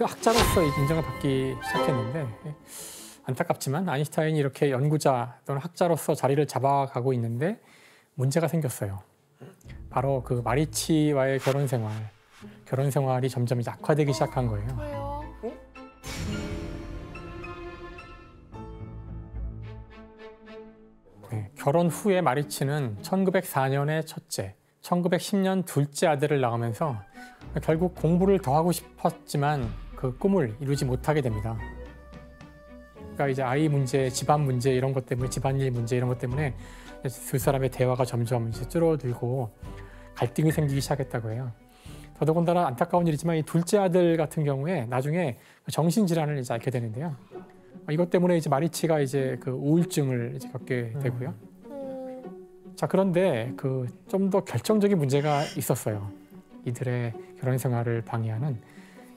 학자로서 인정을 받기 시작했는데 안타깝지만 아인슈타인이 이렇게 연구자 또는 학자로서 자리를 잡아가고 있는데 문제가 생겼어요. 바로 그 마리치와의 결혼 생활이 점점 이제 악화되기 시작한 거예요. 왜요? 네, 결혼 후에 마리치는 1904년에 첫째, 1910년 둘째 아들을 낳으면서 결국 공부를 더 하고 싶었지만 그 꿈을 이루지 못하게 됩니다. 그러니까 이제 아이 문제, 집안 문제 이런 것 때문에 집안일 문제 이런 것 때문에 두 사람의 대화가 점점 이제 줄어들고 갈등이 생기기 시작했다고 해요. 더더군다나 안타까운 일이지만 이 둘째 아들 같은 경우에 나중에 정신질환을 이제 앓게 되는데요. 이것 때문에 이제 마리치가 이제 그 우울증을 이제 겪게 되고요. 자, 그런데 그 좀 더 결정적인 문제가 있었어요. 이들의 결혼 생활을 방해하는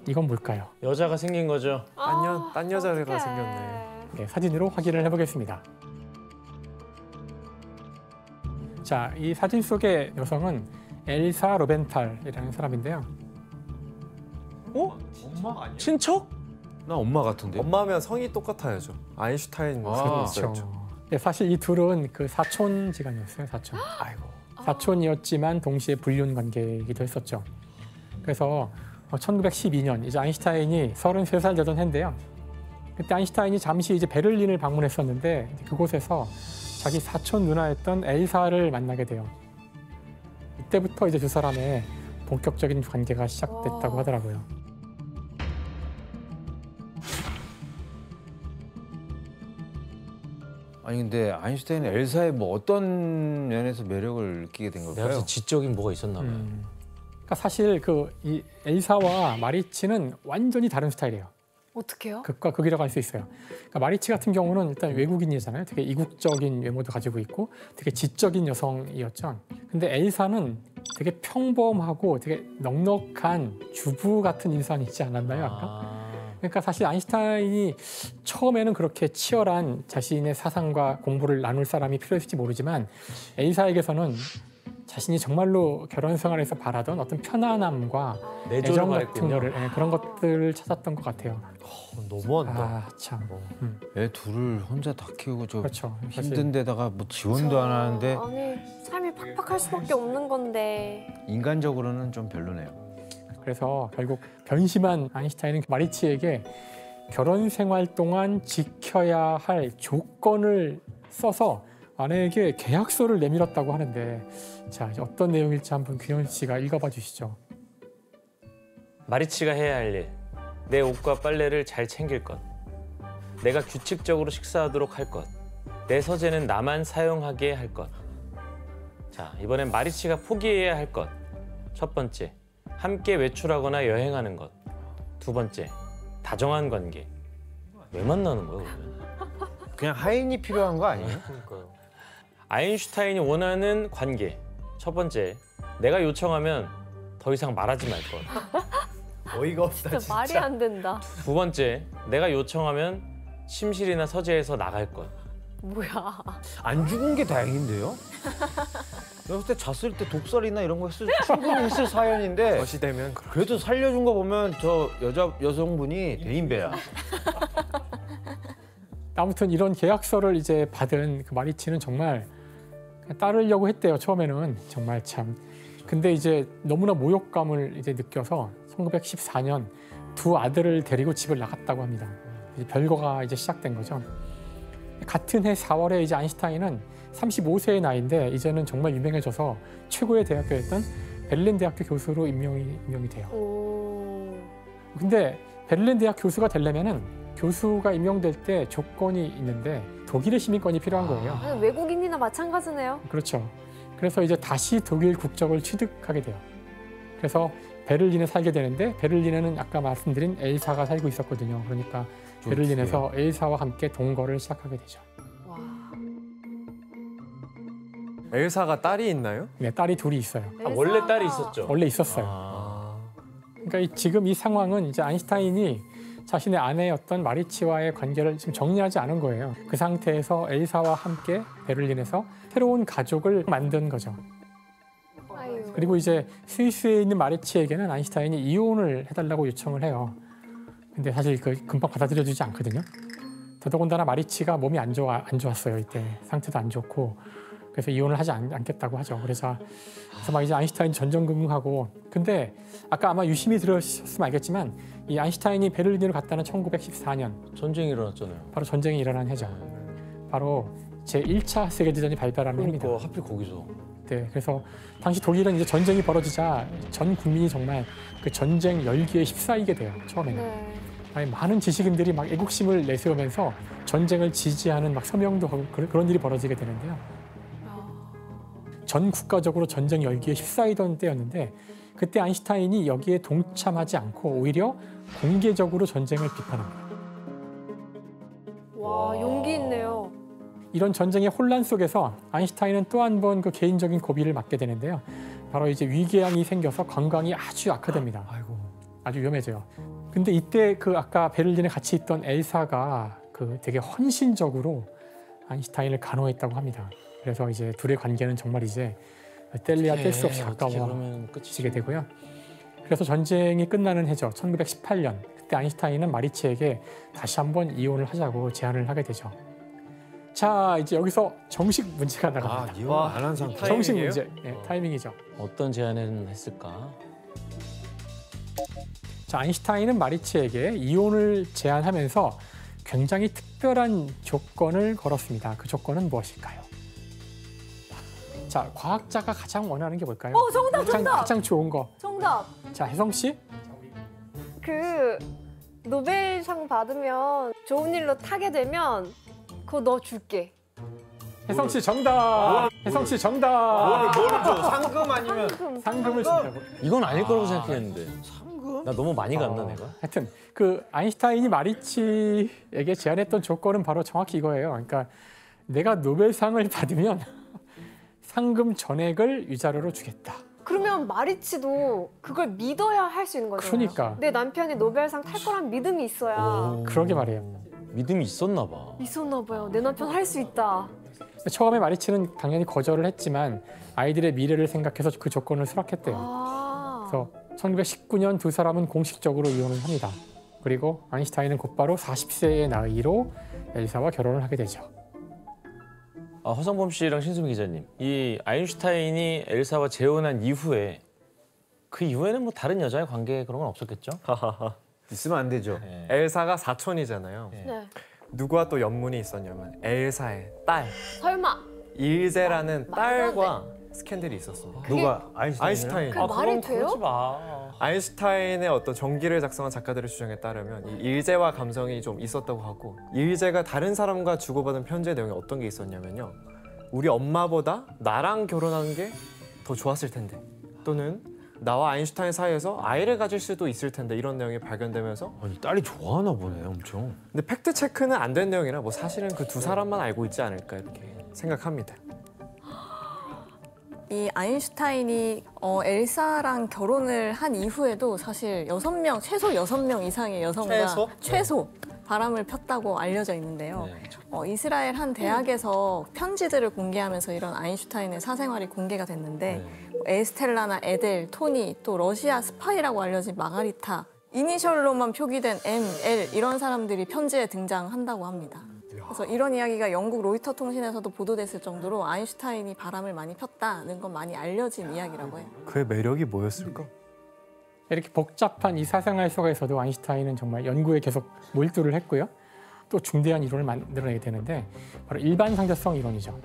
이건 뭘까요? 여자가 생긴 거죠. 딴 여자가 생겼네. 네, 사진으로 확인을 해보겠습니다. 자, 이 사진 속의 여성은 엘사 로벤탈이라는 사람인데요. 어? 엄마 아니야? 친척? 나 엄마 같은데. 엄마면 성이 똑같아야죠. 아인슈타인 그렇죠. 네, 사실 이 둘은 그 사촌지간이었어요. 사촌. 아이고. 사촌이었지만 동시에 불륜 관계이기도 했었죠. 그래서 1912년 이제 아인슈타인이 33살 되던 해인데요. 그때 아인슈타인이 잠시 이제 베를린을 방문했었는데 그곳에서 자기 사촌 누나였던 엘사를 만나게 돼요. 이때부터 이제 두 사람의 본격적인 관계가 시작됐다고 하더라고요. 아니 근데 아인슈타인은 엘사의 뭐 어떤 면에서 매력을 느끼게 된 걸까요? 내가 지적인 뭐가 있었나 봐요. 그러니까 사실 이 엘사와 마리치는 완전히 다른 스타일이에요. 어떻게요? 극과 극이라고 할 수 있어요. 그러니까 마리치 같은 경우는 일단 외국인이잖아요. 되게 이국적인 외모도 가지고 있고 되게 지적인 여성이었죠. 근데 엘사는 되게 평범하고 되게 넉넉한 주부 같은 인상이 있지 않았나요, 아까? 그러니까 사실 아인슈타인이 처음에는 그렇게 치열한 자신의 사상과 공부를 나눌 사람이 필요했을지 모르지만 엘사에게서는 자신이 정말로 결혼 생활에서 바라던 어떤 편안함과 애정 같은 거를 그런 것들을 찾았던 것 같아요. 너무한다. 아, 참. 애 둘을 혼자 다 키우고 저 그렇죠. 힘든 데다가 뭐 지원도 안 하는데 아니, 삶이 팍팍할 수밖에 없는 건데. 인간적으로는 좀 별로네요. 그래서 결국 변심한 아인슈타인은 마리치에게 결혼 생활 동안 지켜야 할 조건을 써서 아내에게 계약서를 내밀었다고 하는데 자, 이제 어떤 내용일지 한번 규현 씨가 읽어봐 주시죠. 마리치가 해야 할 일. 내 옷과 빨래를 잘 챙길 것. 내가 규칙적으로 식사하도록 할 것. 내 서재는 나만 사용하게 할 것. 자, 이번엔 마리치가 포기해야 할 것. 첫 번째, 함께 외출하거나 여행하는 것. 두 번째, 다정한 관계. 왜 만나는 거야, 그러면? 그냥 하인이 필요한 거 아니에요? 아인슈타인이 원하는 관계. 첫 번째, 내가 요청하면 더 이상 말하지 말 것. 어이가 없다 진짜 말이 안 된다. 두 번째, 내가 요청하면 침실이나 서재에서 나갈 것. 뭐야. 안 죽은 게 다행인데요? 내가 그때 잤을 때 독살이나 이런 거 충분히 했을 사연인데 젖이 되면 그래도 살려준 거 보면 저 여성분이 대인배야. 아무튼 이런 계약서를 이제 받은 그 마리치는 정말 따르려고 했대요. 처음에는 정말 참. 근데 이제 너무나 모욕감을 이제 느껴서 1914년 두 아들을 데리고 집을 나갔다고 합니다. 이제 별거가 이제 시작된 거죠. 같은 해 4월에 이제 아인슈타인은 35세의 나이인데 이제는 정말 유명해져서 최고의 대학교였던 베를린 대학교 교수로 임명이 돼요. 오. 근데 베를린 대학 교수가 되려면은 교수가 임명될 때 조건이 있는데 독일의 시민권이 필요한 거예요. 아니, 외국인이나 마찬가지네요. 그렇죠. 그래서 이제 다시 독일 국적을 취득하게 돼요. 그래서 베를린에 살게 되는데 베를린에는 아까 말씀드린 엘사가 살고 있었거든요. 그러니까 베를린에서 엘사와 함께 동거를 시작하게 되죠. 와. 엘사가 딸이 있나요? 네, 딸이 둘이 있어요. 원래 딸이 있었죠? 원래 있었어요. 그러니까 지금 이 상황은 이제 아인슈타인이 자신의 아내였던 마리치와의 관계를 지금 정리하지 않은 거예요. 그 상태에서 엘사와 함께 베를린에서 새로운 가족을 만든 거죠. 아유. 그리고 이제 스위스에 있는 마리치에게는 아인슈타인이 이혼을 해달라고 요청을 해요. 근데 사실 그 금방 받아들여주지 않거든요. 더더군다나 마리치가 몸이 안 좋았어요. 이때 상태도 안 좋고 그래서 이혼을 하지 않겠다고 하죠. 그래서 막 이제 아인슈타인 전전긍긍하고 근데 아까 아마 유심히 들으셨으면 알겠지만 이 아인슈타인이 베를린으로 갔다는 1914년 전쟁이 일어났잖아요. 바로 전쟁이 일어난 해죠. 바로 제1차 세계대전이 발발하는 해입니다. 그러니까 하필 거기서. 네, 그래서 당시 독일은 이제 전쟁이 벌어지자 전 국민이 정말 그 전쟁 열기에 휩싸이게 돼요. 처음에는. 네. 아니, 많은 지식인들이 막 애국심을 내세우면서 전쟁을 지지하는 막 서명도 하고 그런 일이 벌어지게 되는데요. 전 국가적으로 전쟁 열기에 휩싸이던 때였는데 그때 아인슈타인이 여기에 동참하지 않고 오히려 공개적으로 전쟁을 비판합니다. 와, 용기 있네요. 이런 전쟁의 혼란 속에서 아인슈타인은 또 한 번 그 개인적인 고비를 맞게 되는데요. 바로 이제 위궤양이 생겨서 건강이 아주 악화됩니다. 아이고. 아주 위험해져요. 근데 이때 그 아까 베를린에 같이 있던 엘사가 그 되게 헌신적으로 아인슈타인을 간호했다고 합니다. 그래서 이제 둘의 관계는 정말 이제 뗄래야 뗄 수 없이 가까워지게 되고요. 그래서 전쟁이 끝나는 해죠. 1918년. 그때 아인슈타인은 마리치에게 다시 한번 이혼을 하자고 제안을 하게 되죠. 자, 이제 여기서 정식 문제가 나갑니다. 이혼 안 한 상태. 정식 문제, 타이밍이죠. 어떤 제안을 했을까? 자, 아인슈타인은 마리치에게 이혼을 제안하면서 굉장히 특별한 조건을 걸었습니다. 그 조건은 무엇일까요? 자, 과학자가 가장 원하는 게 뭘까요? 정답, 정답! 가장 좋은 거. 정답. 자, 혜성 씨? 그 노벨상 받으면 좋은 일로 타게 되면 그거 너 줄게. 혜성 씨 정답. 혜성 씨 정답. 뭐를 줘? 상금 아니면 상금을 준다고. 이건 아닐 거라고 생각했는데. 상금? 나 너무 많이 갔나 내가? 하여튼 그 아인슈타인이 마리치에게 제안했던 조건은 바로 정확히 이거예요. 그러니까 내가 노벨상을 받으면 상금 전액을 위자료로 주겠다. 그러면 마리치도 그걸 믿어야 할 수 있는 거잖아요. 그러니까. 내 남편이 노벨상 탈 거란 믿음이 있어야. 그러게 말이에요. 믿음이 있었나 봐. 있었나 봐요. 내 남편 할 수 있다. 처음에 마리치는 당연히 거절을 했지만 아이들의 미래를 생각해서 그 조건을 수락했대요. 아. 그래서 1919년 두 사람은 공식적으로 이혼을 합니다. 그리고 아인슈타인은 곧바로 40세의 나이로 엘사와 결혼을 하게 되죠. 허성범 씨랑 신수미 기자님, 이 아인슈타인이 엘사와 재혼한 이후에 그 이후에는 뭐 다른 여자의 관계 그런 건 없었겠죠? 있으면 안 되죠. 네. 엘사가 사촌이잖아요. 네. 누구와 또 연문이 있었냐면 엘사의 딸 설마. 일제라는 말도 안 딸과 스캔들이 있었습니다. 누가 아인슈타인? 그게 말이 돼요? 그러지 마. 아인슈타인의 어떤 전기를 작성한 작가들의 주장에 따르면 이 일제와 감성이 좀 있었다고 하고 일제가 다른 사람과 주고받은 편지의 내용에 어떤 게 있었냐면요. 우리 엄마보다 나랑 결혼하는 게 더 좋았을 텐데 또는 나와 아인슈타인 사이에서 아이를 가질 수도 있을 텐데 이런 내용이 발견되면서 아니 딸이 좋아하나 보네 엄청. 근데 팩트 체크는 안 된 내용이라 뭐 사실은 그 두 사람만 알고 있지 않을까 이렇게 생각합니다. 이 아인슈타인이 엘사랑 결혼을 한 이후에도 사실 최소 6명 이상의 여성과 최소 바람을 폈다고 알려져 있는데요. 네. 이스라엘 한 대학에서 편지들을 공개하면서 이런 아인슈타인의 사생활이 공개가 됐는데 에스텔라나 에델, 토니, 또 러시아 스파이라고 알려진 마가리타 이니셜로만 표기된 M, L 이런 사람들이 편지에 등장한다고 합니다. 그래서 이런 이야기가 영국 로이터 통신에서도 보도됐을 정도로 아인슈타인이 바람을 많이 폈다는 건 많이 알려진 이야기라고 해요. 그의 매력이 뭐였을까? 이렇게 복잡한 이 사생활 속에서도 아인슈타인은 정말 연구에 계속 몰두를 했고요. 또 중대한 이론을 만들어내게 되는데 바로 일반 상대성 이론이죠.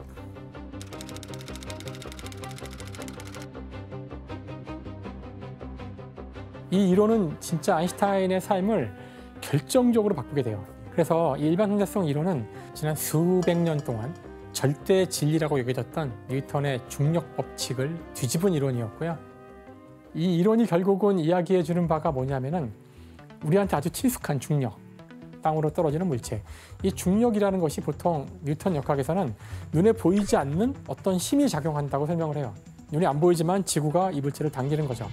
이 이론은 진짜 아인슈타인의 삶을 결정적으로 바꾸게 돼요. 그래서 이 일반 상대성 이론은 지난 수백 년 동안 절대 진리라고 여겨졌던 뉴턴의 중력 법칙을 뒤집은 이론이었고요. 이 이론이 결국은 이야기해 주는 바가 뭐냐면은 우리한테 아주 친숙한 중력, 땅으로 떨어지는 물체. 이 중력이라는 것이 보통 뉴턴 역학에서는 눈에 보이지 않는 어떤 힘이 작용한다고 설명을 해요. 눈에 안 보이지만 지구가 이 물체를 당기는 거죠.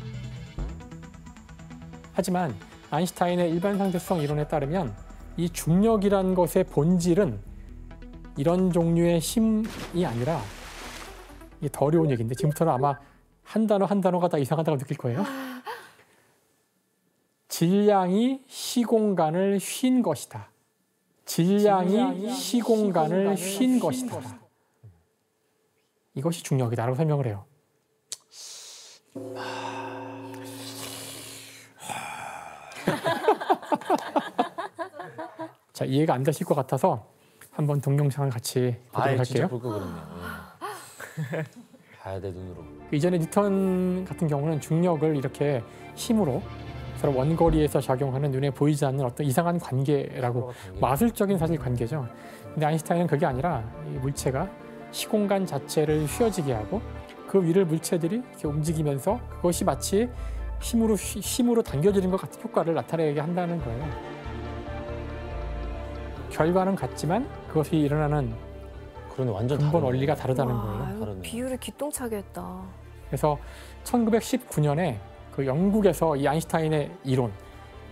하지만 아인슈타인의 일반 상대성 이론에 따르면 이 중력이라는 것의 본질은 이런 종류의 힘이 아니라 이게 더 어려운 얘기인데 지금부터는 아마 한 단어 한 단어가 다 이상하다고 느낄 거예요. 질량이 시공간을 휜 것이다. 질량이 시공간을 휜 것이다. 이것이 중력이다라고 설명을 해요. 자, 이해가 안 되실 것 같아서 한번 동영상을 같이 보도록 진짜 할게요. 볼 거 그러면. 봐야 돼 눈으로. 이전에 뉴턴 같은 경우는 중력을 이렇게 힘으로 서로 원거리에서 작용하는 눈에 보이지 않는 어떤 이상한 관계라고 마술적인 사실 관계죠. 근데 아인슈타인은 그게 아니라 이 물체가 시공간 자체를 휘어지게 하고 그 위를 물체들이 이렇게 움직이면서 그것이 마치 힘으로 당겨지는 것 같은 효과를 나타내게 한다는 거예요. 결과는 같지만 그것이 일어나는 그러네 완전 근본 다르네. 원리가 다르다는 와, 거예요. 이거 다르네. 비율을 기똥차게 했다. 그래서 1919년에 그 영국에서 이 아인슈타인의 이론,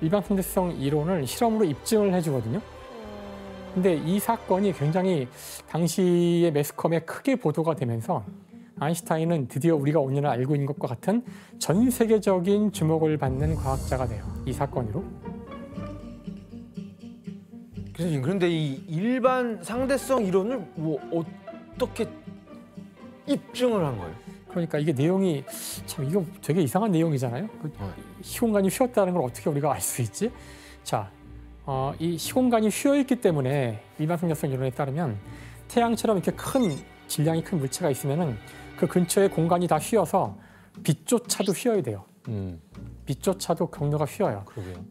일반상대성 이론을 실험으로 입증을 해주거든요. 근데 이 사건이 굉장히 당시의 매스컴에 크게 보도가 되면서 아인슈타인은 드디어 우리가 오늘 알고 있는 것과 같은 전 세계적인 주목을 받는 과학자가 돼요. 이 사건으로. 교수님, 그런데 이 일반 상대성 이론을 뭐 어떻게 입증을 한 거예요? 그러니까 이게 내용이 참 이거 되게 이상한 내용이잖아요. 그 시공간이 휘었다는 걸 어떻게 우리가 알 수 있지? 자, 이 시공간이 휘어 있기 때문에 일반상대성 이론에 따르면 태양처럼 이렇게 큰 질량이 큰 물체가 있으면은 그 근처에 공간이 다 휘어서 빛조차도 휘어야 돼요. 빛조차도 경로가 휘어요. 그러게요.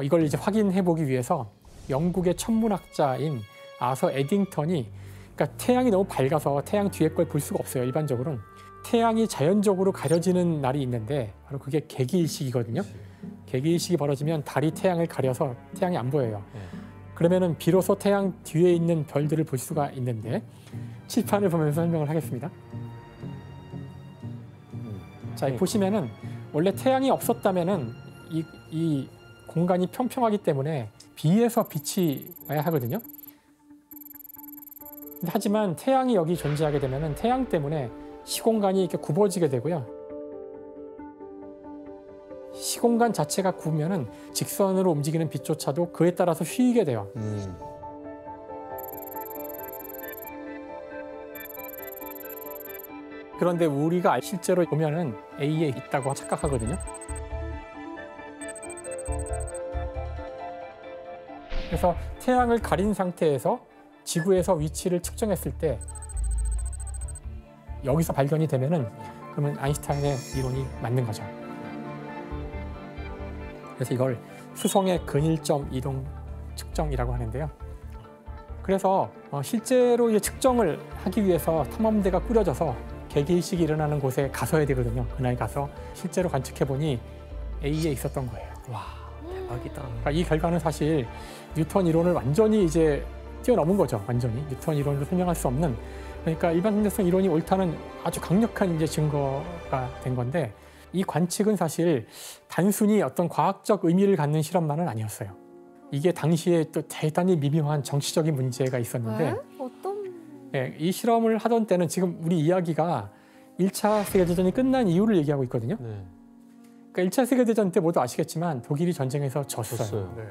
이걸 이제 확인해 보기 위해서 영국의 천문학자인 아서 에딩턴이 그러니까 태양이 너무 밝아서 태양 뒤에 걸 볼 수가 없어요. 일반적으로는 태양이 자연적으로 가려지는 날이 있는데 바로 그게 개기일식이거든요. 개기일식이 벌어지면 달이 태양을 가려서 태양이 안 보여요. 그러면은 비로소 태양 뒤에 있는 별들을 볼 수가 있는데 칠판을 보면서 설명을 하겠습니다. 자, 보시면은 원래 태양이 없었다면은 이 공간이 평평하기 때문에 비에서 빛이 나야 하거든요. 하지만 태양이 여기 존재하게 되면은 태양 때문에 시공간이 이렇게 굽어지게 되고요. 시공간 자체가 굽으면은 직선으로 움직이는 빛조차도 그에 따라서 휘게 돼요. 그런데 우리가 실제로 보면은 A에 있다고 착각하거든요. 그래서 태양을 가린 상태에서 지구에서 위치를 측정했을 때 여기서 발견이 되면은 그러면 아인슈타인의 이론이 맞는 거죠. 그래서 이걸 수성의 근일점 이동 측정이라고 하는데요. 그래서 실제로 이 측정을 하기 위해서 탐험대가 꾸려져서 개기일식이 일어나는 곳에 가서야 되거든요. 그날 가서 실제로 관측해 보니 A에 있었던 거예요. 와, 대박이다. 그러니까 이 결과는 사실 뉴턴 이론을 완전히 이제 뛰어넘은 거죠. 완전히 뉴턴 이론으로 설명할 수 없는. 그러니까 일반상대성 이론이 옳다는 아주 강력한 이제 증거가 된 건데 이 관측은 사실 단순히 어떤 과학적 의미를 갖는 실험만은 아니었어요. 이게 당시에 또 대단히 미묘한 정치적인 문제가 있었는데 어떤? 예, 이 실험을 하던 때는 지금 우리 이야기가 1차 세계대전이 끝난 이유를 얘기하고 있거든요. 네. 그러니까 1차 세계대전 때 모두 아시겠지만 독일이 전쟁에서 졌어요. 네.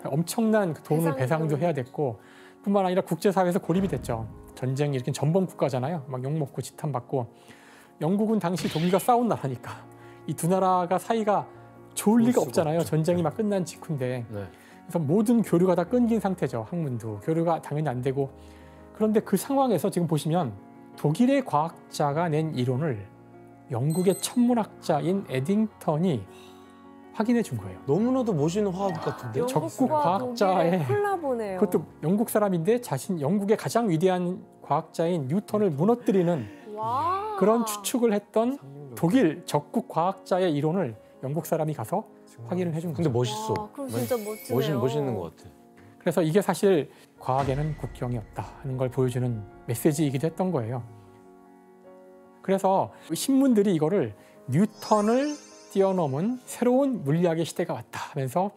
엄청난 그 돈을 배상도 해야 됐고 뿐만 아니라 국제사회에서 고립이 됐죠. 전쟁이 이렇게 전범 국가잖아요. 막 욕먹고 지탄받고. 영국은 당시 독일과 싸운 나라니까 이 두 나라가 사이가 좋을 리가 없잖아요. 전쟁이 막 끝난 직후인데. 네. 그래서 모든 교류가 다 끊긴 상태죠. 학문도. 교류가 당연히 안 되고. 그런데 그 상황에서 지금 보시면 독일의 과학자가 낸 이론을 영국의 천문학자인 에딩턴이 확인해 준 거예요. 너무나도 멋있는 화학 같은데. 적국 과학자의 콜라보네요. 그것도 영국 사람인데 영국의 가장 위대한 과학자인 뉴턴을 무너뜨리는 와. 그런 추측을 했던 독일 적국 과학자의 이론을 영국 사람이 가서 확인을 해준 거죠. 근데 멋있어. 와, 그럼 진짜 멋지네요. 멋있는 것 같아. 그래서 이게 사실 과학에는 국경이 없다 하는 걸 보여주는 메시지이기도 했던 거예요. 그래서 신문들이 이거를 뉴턴을 뛰어넘은 새로운 물리학의 시대가 왔다 하면서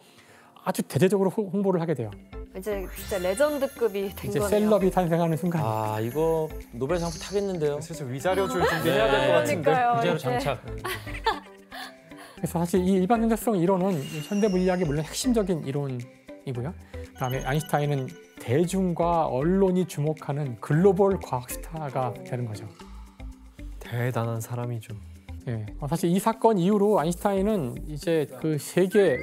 아주 대대적으로 홍보를 하게 돼요. 이제 진짜 레전드급이 된 이제 거네요. 셀럽이 탄생하는 순간. 아 이거 노벨 상품 타겠는데요. 슬슬 위자료 줄 준비해야 될 것 같은데. 그러니까요. 위자료 이제. 장착. 그래서 사실 이 일반 상대성 이론은 현대 물리학의 물론 핵심적인 이론이고요. 그다음에 아인슈타인은 대중과 언론이 주목하는 글로벌 과학 스타가 되는 거죠. 대단한 사람이죠. 예, 사실 이 사건 이후로 아인슈타인은 이제 그 세계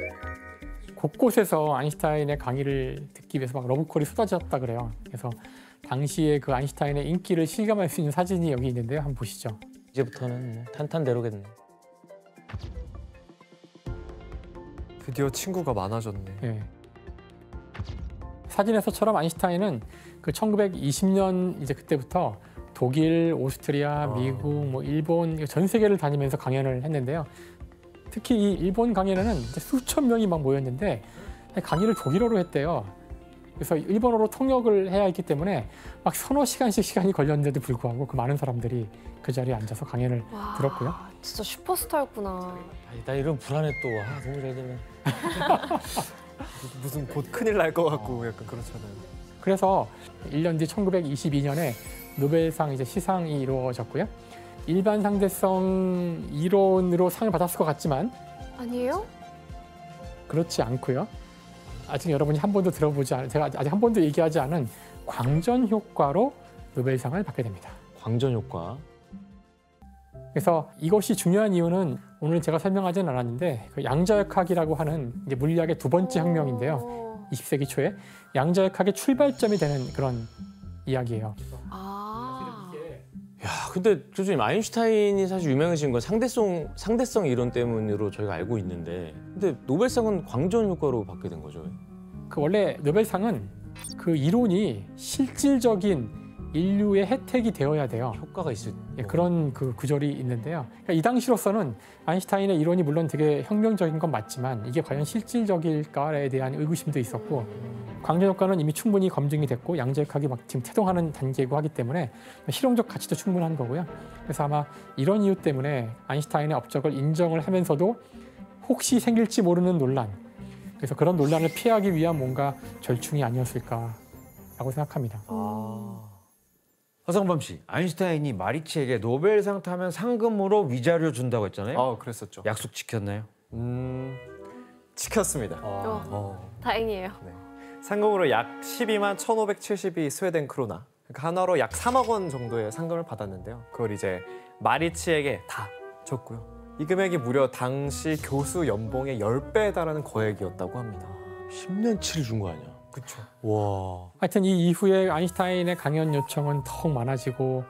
곳곳에서 아인슈타인의 강의를 듣기 위해서 막 러브콜이 쏟아졌다 그래요. 그래서 당시에 그 아인슈타인의 인기를 실감할 수 있는 사진이 여기 있는데요. 한번 보시죠. 이제부터는 탄탄대로겠네. 드디어 친구가 많아졌네. 예. 사진에서처럼 아인슈타인은 그 1920년 이제 그때부터 독일, 오스트리아, 미국, 뭐 일본 전 세계를 다니면서 강연을 했는데요. 특히 이 일본 강연에는 이제 수천 명이 막 모였는데 강의를 독일어로 했대요. 그래서 일본어로 통역을 해야 했기 때문에 막 서너 시간씩 시간이 걸렸는데도 불구하고 그 많은 사람들이 그 자리에 앉아서 강연을 들었고요. 진짜 슈퍼스타였구나. 나 이런 불안해 또. 너무 잘 되면. 무슨 곧 큰일 날 것 같고 약간 그렇잖아요. 그래서 1년 뒤 1922년에 노벨상 이제 시상이 이루어졌고요. 일반 상대성 이론으로 상을 받았을 것 같지만 아니에요? 그렇지 않고요. 아직 여러분이 한 번도 들어보지 않은, 제가 아직 한 번도 얘기하지 않은 광전 효과로 노벨상을 받게 됩니다. 광전 효과. 그래서 이것이 중요한 이유는 오늘 제가 설명하지는 않았는데 그 양자역학이라고 하는 이제 물리학의 두 번째 혁명인데요. 20세기 초에 양자역학의 출발점이 되는 그런 이야기예요. 야, 근데 교수님 아인슈타인이 사실 유명해진 건 상대성 이론 때문으로 저희가 알고 있는데, 근데 노벨상은 광전 효과로 받게 된 거죠. 그 원래 노벨상은 그 이론이 실질적인 인류의 혜택이 되어야 돼요. 효과가 있을 예, 그런 그 구절이 있는데요. 그러니까 이 당시로서는 아인슈타인의 이론이 물론 되게 혁명적인 건 맞지만 이게 과연 실질적일까에 대한 의구심도 있었고, 광전 효과는 이미 충분히 검증이 됐고 양자역학이 막 지금 태동하는 단계이고 하기 때문에 실용적 가치도 충분한 거고요. 그래서 아마 이런 이유 때문에 아인슈타인의 업적을 인정을 하면서도 혹시 생길지 모르는 논란, 그래서 그런 논란을 피하기 위한 뭔가 절충이 아니었을까라고 생각합니다. 허성범 씨, 아인슈타인이 마리치에게 노벨상 타면 상금으로 위자료 준다고 했잖아요. 그랬었죠. 약속 지켰나요? 지켰습니다. 다행이에요. 상금으로 약 12만 1,572 스웨덴 크로나, 그러니까 한화로 약 3억 원 정도의 상금을 받았는데요. 그걸 이제 마리치에게 다 줬고요. 이 금액이 무려 당시 교수 연봉의 10배에 달하는 거액이었다고 합니다. 10년치를 준 거 아니야? 그렇죠. 와. 하여튼 이 이후에 아인슈타인의 강연 요청은 더욱 많아지고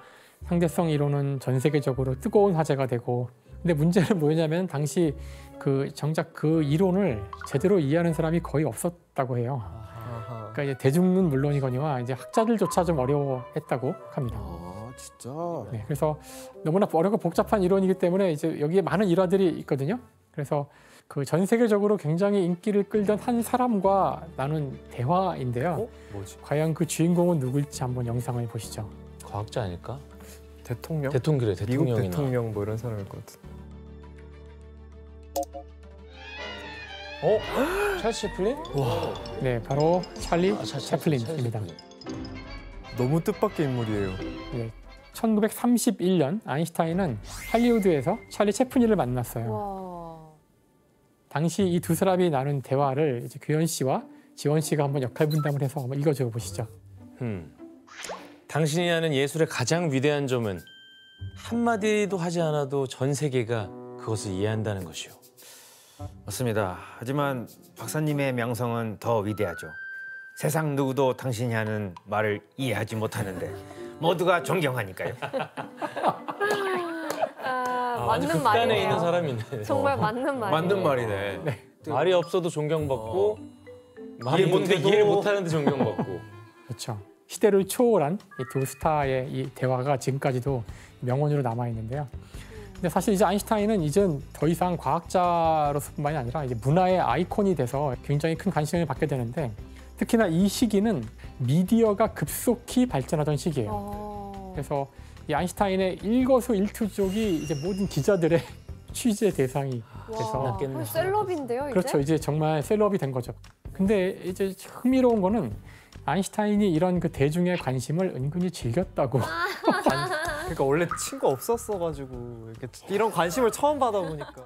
상대성 이론은 전 세계적으로 뜨거운 화제가 되고, 근데 문제는 뭐냐면 당시 그 정작 그 이론을 제대로 이해하는 사람이 거의 없었다고 해요. 그러니까 이제 대중은 물론이거니와 이제 학자들조차 좀 어려워했다고 합니다. 진짜. 네, 그래서 너무나 어렵고 복잡한 이론이기 때문에 이제 여기에 많은 일화들이 있거든요. 그래서 그 전 세계적으로 굉장히 인기를 끌던 한 사람과 나눈 대화인데요. 뭐지? 과연 그 주인공은 누구일지 한번 영상을 보시죠. 과학자 아닐까? 대통령? 대통령, 미국 대통령이나. 대통령 뭐 이런 사람일 것 같은. 찰스 채플린? 네, 바로 찰리 찰스 채플린입니다. 채플린. 너무 뜻밖의 인물이에요. 네, 1931년 아인슈타인은 할리우드에서 찰리 채플린을 만났어요. 와. 당시 이 두 사람이 나눈 대화를 이제 규현 씨와 지원 씨가 한번 역할 분담을 해서 한번 읽어줘 보시죠. 당신이 하는 예술의 가장 위대한 점은 한마디도 하지 않아도 전 세계가 그것을 이해한다는 것이오. 맞습니다. 하지만 박사님의 명성은 더 위대하죠. 세상 누구도 당신이 하는 말을 이해하지 못하는데 모두가 존경하니까요. 아주 맞는 극단에 말이네요. 있는 사람이네. 정말 맞는 말이에요. 맞는 말이네. 말이 없어도 존경받고 말이 이해 못해도 못해도 이해를 못하는데 존경받고. 그렇죠. 시대를 초월한 이 두 스타의 이 대화가 지금까지도 명언으로 남아 있는데요. 근데 사실 이제 아인슈타인은 이젠 더 이상 과학자로서뿐만이 아니라 이제 문화의 아이콘이 돼서 굉장히 큰 관심을 받게 되는데, 특히나 이 시기는 미디어가 급속히 발전하던 시기예요. 그래서 이 아인슈타인의 일거수일투족이 이제 모든 기자들의 취재 대상이 돼서 와, 거의 셀럽인데요, 이제? 그렇죠. 이제 정말 셀럽이 된 거죠. 근데 이제 흥미로운 거는 아인슈타인이 이런 그 대중의 관심을 은근히 즐겼다고. 그러니까 원래 친구 없었어가지고 이렇게 이런 관심을 처음 받아보니까.